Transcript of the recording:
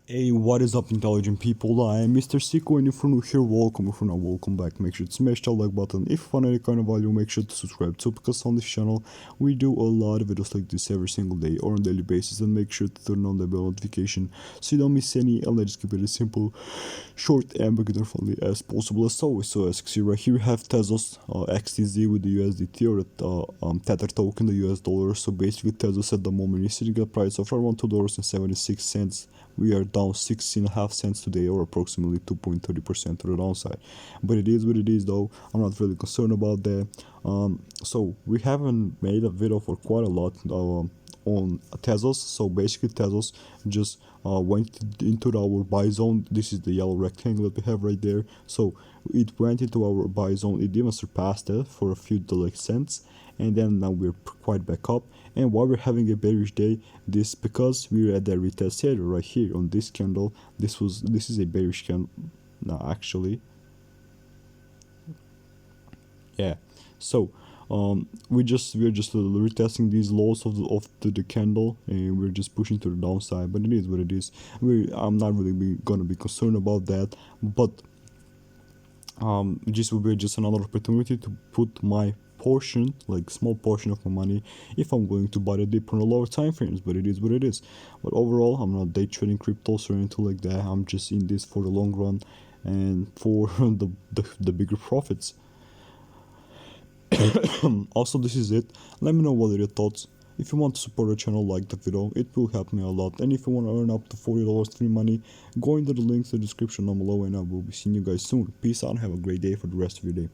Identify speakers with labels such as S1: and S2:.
S1: Hey, what is up, intelligent people? I am Mr. Sicko, and if you're new here, welcome. If you're not, welcome back. Make sure to smash that like button. If you find any kind of value, make sure to subscribe too, because on this channel we do a lot of videos like this every single day or on daily basis, and make sure to turn on the bell notification so you don't miss any. And let's keep it as simple, short, and beginner friendly as possible as always. So as you can see right here, we have Tezos, Xtz with the USDT or Tether token, the US dollar. So basically, Tezos at the moment is sitting at a price of around $2.76. We are down 16.5 cents today, or approximately 2.30% to the downside. But it is what it is, though. I'm not really concerned about that. So we haven't made a video for quite a lot on Tezos. So basically, Tezos just went into our buy zone. This is the yellow rectangle that we have right there. So it went into our buy zone. It even surpassed it for a few cents, and then now we're quite back up. And while we're having a bearish day, this because we're at the retest area right here on this candle. This is a bearish candle. No, actually, yeah. So we're just retesting these lows of the candle, and we're just pushing to the downside. But it is what it is. I'm not really gonna be concerned about that. But this will be just another opportunity to put my portion, like small portion of my money, if I'm going to buy the dip on the lower time frames. But it is what it is. But overall, I'm not day trading cryptos or anything like that. I'm just in this for the long run and for the bigger profits. Also, this is it. Let me know what are your thoughts. If you want to support the channel, like the video, it will help me a lot. And if you want to earn up to $40 free money, go into the links in the description down below, and I will be seeing you guys soon. Peace out and have a great day for the rest of your day.